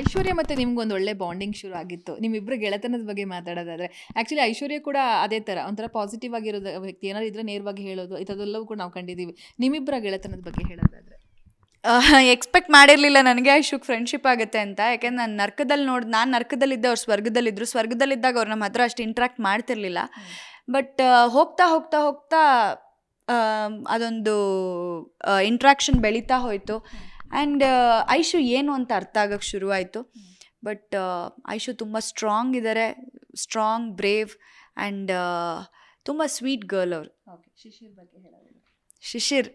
ಐಶ್ವರ್ಯ ಮತ್ತು ನಿಮ್ಗೊಂದು ಒಳ್ಳೆ ಬಾಂಡಿಂಗ್ ಶುರು ಆಗಿತ್ತು. ನಿಮ್ಮಿಬ್ಬರ ಗೆಳೆತನದ ಬಗ್ಗೆ ಮಾತಾಡೋದಾದ್ರೆ, ಆ್ಯಕ್ಚುಲಿ ಐಶ್ವರ್ಯ ಕೂಡ ಅದೇ ಥರ ಒಂಥರ ಪಾಸಿಟಿವ್ ಆಗಿರೋದು ವ್ಯಕ್ತಿ. ಏನಾದ್ರು ಇದ್ರೆ ನೇರವಾಗಿ ಹೇಳೋದು, ಇದೆಲ್ಲವೂ ಕೂಡ ನಾವು ಕಂಡಿದ್ದೀವಿ. ನಿಮ್ಮಿಬ್ಬರ ಗೆಳೆತನದ ಬಗ್ಗೆ ಹೇಳೋದಾದ್ರೆ, ಎಕ್ಸ್ಪೆಕ್ಟ್ ಮಾಡಿರಲಿಲ್ಲ ನನಗೆ ಐಶುಕ್ ಫ್ರೆಂಡ್ಶಿಪ್ ಆಗುತ್ತೆ ಅಂತ. ಯಾಕೆಂದ್ರೆ ನಾನು ನರ್ಕದಲ್ಲಿದ್ದೆ, ಅವ್ರು ಸ್ವರ್ಗದಲ್ಲಿದ್ದರು. ಸ್ವರ್ಗದಲ್ಲಿದ್ದಾಗ ಅವ್ರು ನಮ್ಮ ಹತ್ರ ಅಷ್ಟು ಇಂಟ್ರಾಕ್ಟ್ ಮಾಡ್ತಿರ್ಲಿಲ್ಲ. ಬಟ್ ಹೋಗ್ತಾ ಹೋಗ್ತಾ ಹೋಗ್ತಾ ಅದೊಂದು ಇಂಟ್ರಾಕ್ಷನ್ ಬೆಳೀತಾ ಹೋಯಿತು. ಆ್ಯಂಡ್ ಐಶು ಏನು ಅಂತ ಅರ್ಥ ಆಗೋಕ್ಕೆ ಶುರುವಾಯಿತು. ಬಟ್ ಐಶು ತುಂಬ ಸ್ಟ್ರಾಂಗ್ ಇದ್ದಾರೆ, ಸ್ಟ್ರಾಂಗ್, ಬ್ರೇವ್ ಆ್ಯಂಡ್ ತುಂಬ ಸ್ವೀಟ್ ಗರ್ಲ್ ಅವರು. ಶಿಶಿರ್ ಬಗ್ಗೆ ಹೇಳೋದು. ಶಿಶಿರ್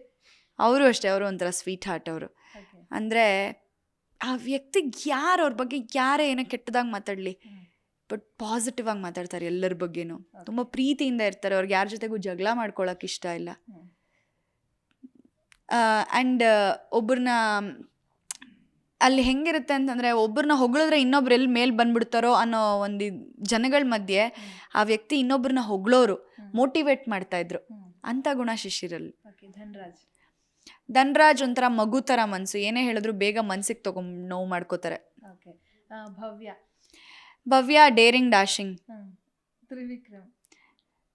ಅವರು ಅಷ್ಟೇ, ಅವರು ಒಂಥರ ಸ್ವೀಟ್ ಹಾರ್ಟ್ ಅವರು. ಅಂದರೆ ಆ ವ್ಯಕ್ತಿಗೆ ಅವ್ರ ಬಗ್ಗೆ ಯಾರೇ ಏನೋ ಕೆಟ್ಟದಾಗಿ ಮಾತಾಡಲಿ, ಬಟ್ ಪಾಸಿಟಿವ್ ಆಗಿ ಮಾತಾಡ್ತಾರೆ ಎಲ್ಲರ ಬಗ್ಗೆನೂ. ತುಂಬ ಪ್ರೀತಿಯಿಂದ ಇರ್ತಾರೆ. ಅವ್ರಿಗೆ ಯಾರ ಜೊತೆಗೂ ಜಗಳ ಮಾಡ್ಕೊಳ್ಳೋಕೆ ಇಷ್ಟ ಇಲ್ಲ. ಆ್ಯಂಡ್ ಒಬ್ಬರನ್ನ ಅಲ್ಲಿ ಹೆಂಗಿರುತ್ತೆ ಅಂತಂದರೆ, ಒಬ್ಬರನ್ನ ಹೊಗಳಿದ್ರೆ ಇನ್ನೊಬ್ರು ಎಲ್ಲಿ ಮೇಲೆ ಬಂದ್ಬಿಡ್ತಾರೋ ಅನ್ನೋ ಒಂದು ಜನಗಳ ಮಧ್ಯೆ ಆ ವ್ಯಕ್ತಿ ಇನ್ನೊಬ್ಬರನ್ನ ಹೊಗಳೋರು, ಮೋಟಿವೇಟ್ ಮಾಡ್ತಾಯಿದ್ರು. ಅಂಥ ಗುಣ ಶಿಶಿರಲ್ಲಿ. ಧನ್ರಾಜ್ ಒಂಥರ ಮಗು ಥರ ಮನಸ್ಸು, ಏನೇ ಹೇಳಿದ್ರು ಬೇಗ ಮನ್ಸಿಗೆ ತೊಗೊಂಡು ನೋವು ಮಾಡ್ಕೋತಾರೆ. ಭವ್ಯ ಡೇರಿಂಗ್, ಡ್ಯಾಶಿಂಗ್.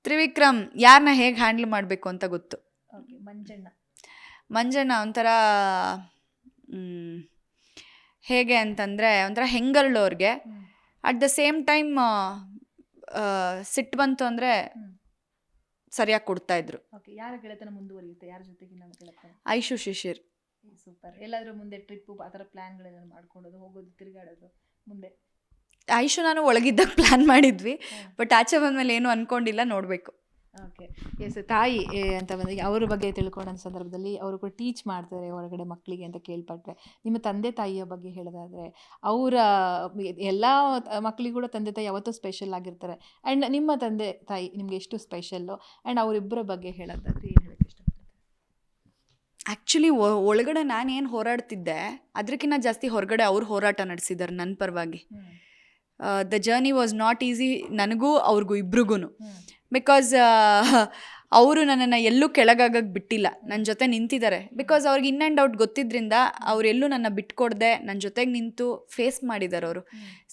ತ್ರಿವಿಕ್ರಮ್ ಯಾರನ್ನ ಹೇಗೆ ಹ್ಯಾಂಡಲ್ ಮಾಡಬೇಕು ಅಂತ ಗೊತ್ತು. ಮಂಜಣ್ಣ ಒಂಥರ ಹೇಗೆ ಅಂತಂದರೆ ಒಂಥರ ಹೆಂಗರಳು ಅವ್ರಿಗೆ. ಅಟ್ ದ ಸೇಮ್ ಟೈಮ್ ಸಿಟ್ಟು ಬಂತು ಅಂದರೆ ಸರಿಯಾಗಿ ಕೊಡ್ತಾಯಿದ್ರು. ಯಾರ ಗೆಳೆತನ ಮುಂದುವರಿಯುತ್ತೆ, ಯಾರ ಜೊತೆಗಿನ ಗೆಳೆತನ? ಐಶು ಶಿಶಿರ್. ಸೂಪರ್. ಎಲ್ಲಾದರೂ ಮುಂದೆ ಟ್ರಿಪ್ಪು ಆ ಥರ ಪ್ಲ್ಯಾನ್ಗಳೇನಾದ್ರು ಮಾಡ್ಕೊಳ್ಳೋದು, ಹೋಗೋದು, ತಿರುಗಾಡೋದು ಮುಂದೆ? ಐಶು ನಾನು ಒಳಗಿದ್ದಾಗ ಪ್ಲ್ಯಾನ್ ಮಾಡಿದ್ವಿ, ಬಟ್ ಆಚೆ ಬಂದಮೇಲೆ ಏನು ಅಂದ್ಕೊಂಡಿಲ್ಲ, ನೋಡಬೇಕು. Okay, yes. ತಾಯಿ ಅಂತ ಬಂದಾಗ ಅವ್ರ ಬಗ್ಗೆ ತಿಳ್ಕೊಳ್ಳೋ ಸಂದರ್ಭದಲ್ಲಿ ಅವರು ಕೂಡ ಟೀಚ್ ಮಾಡ್ತಾರೆ ಹೊರಗಡೆ ಮಕ್ಕಳಿಗೆ ಅಂತ ಕೇಳ್ಪಟ್ರೆ. ನಿಮ್ಮ ತಂದೆ ತಾಯಿಯ ಬಗ್ಗೆ ಹೇಳೋದಾದರೆ, ಅವರ ಎಲ್ಲ ಮಕ್ಕಳಿಗೂ ಕೂಡ ತಂದೆ ತಾಯಿ ಯಾವತ್ತೂ ಸ್ಪೆಷಲ್ ಆಗಿರ್ತಾರೆ. ಆ್ಯಂಡ್ ನಿಮ್ಮ ತಂದೆ ತಾಯಿ ನಿಮಗೆ ಎಷ್ಟು ಸ್ಪೆಷಲ್ಲು, ಆ್ಯಂಡ್ ಅವರಿಬ್ಬರ ಬಗ್ಗೆ ಹೇಳೋದಾದರೆ ಏನು ಹೇಳೋಕ್ಕೆ ಇಷ್ಟಪಡ್ತಾರೆ? ಆ್ಯಕ್ಚುಲಿ ಒಳಗಡೆ ನಾನೇನು ಹೋರಾಡ್ತಿದ್ದೆ ಅದಕ್ಕಿಂತ ಜಾಸ್ತಿ ಹೊರಗಡೆ ಅವ್ರು ಹೋರಾಟ ನಡೆಸಿದ್ದಾರೆ ನನ್ನ ಪರವಾಗಿ. The journey was not easy, ನನಗೂ ಅವ್ರಿಗೂ ಇಬ್ರಿಗೂ. ಬಿಕಾಸ್ ಅವರು ನನ್ನನ್ನು ಎಲ್ಲೂ ಕೆಳಗಾಗಕ್ಕೆ ಬಿಟ್ಟಿಲ್ಲ, ನನ್ನ ಜೊತೆ ನಿಂತಿದ್ದಾರೆ. ಬಿಕಾಸ್ ಅವ್ರಿಗೆ ಇನ್ ಆ್ಯಂಡ್ ಔಟ್ ಗೊತ್ತಿದ್ದರಿಂದ ಅವರೆಲ್ಲೂ ನನ್ನ ಬಿಟ್ಕೊಡ್ದೆ ನನ್ನ ಜೊತೆಗೆ ನಿಂತು ಫೇಸ್ ಮಾಡಿದ್ದಾರೆ ಅವರು.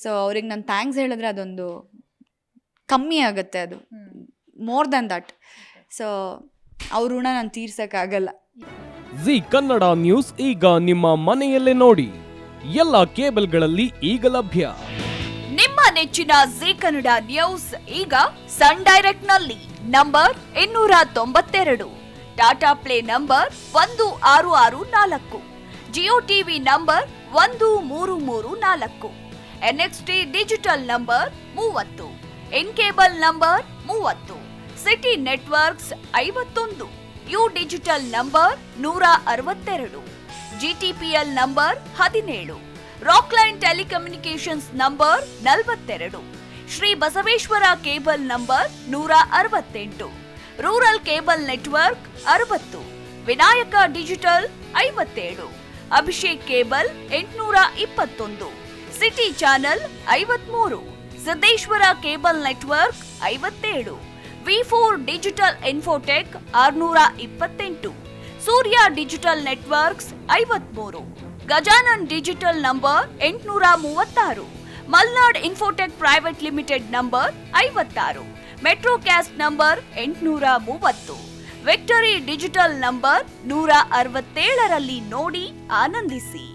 ಸೊ ಅವ್ರಿಗೆ ನಾನು ಥ್ಯಾಂಕ್ಸ್ ಹೇಳಿದ್ರೆ ಅದೊಂದು ಕಮ್ಮಿ ಆಗುತ್ತೆ, ಅದು ಮೋರ್ ದ್ಯಾನ್ ದಟ್. ಸೊ ಅವ್ರ ಋಣ ನಾನು ತೀರ್ಸೋಕ್ಕಾಗಲ್ಲ. ಜಿ ಕನ್ನಡ ನ್ಯೂಸ್ ಈಗ ನಿಮ್ಮ ಮನೆಯಲ್ಲೇ ನೋಡಿ, ಎಲ್ಲ ಕೇಬಲ್ಗಳಲ್ಲಿ ಈಗ ಲಭ್ಯ. ನಿಮ್ಮ ನೆಚ್ಚಿನ ಜಿ ಕನ್ನಡ ನ್ಯೂಸ್ ಈಗ ಸನ್ ಡೈರೆಕ್ಟ್ ನಲ್ಲಿ number 292, Tata play number 1664, Jio TV number 1334, NXT digital number 30, in cable number 30, city networks 51, U digital number 162, GTPL number 17, Rockline telecommunications number 42, Shri Basaveshwara cable number 168, rural cable network 60, Vinayaka digital 57, Abhishek cable 821, city channel 53, Siddeshwara cable network 57, V4 digital Infotech 628, Surya digital networks 53, Gajanan digital number 836, Malnad infotech private limited number 56, Metrocast number 830, Victory digital number 167ರಲ್ಲಿ ನೋಡಿ ಆನಂದಿಸಿ.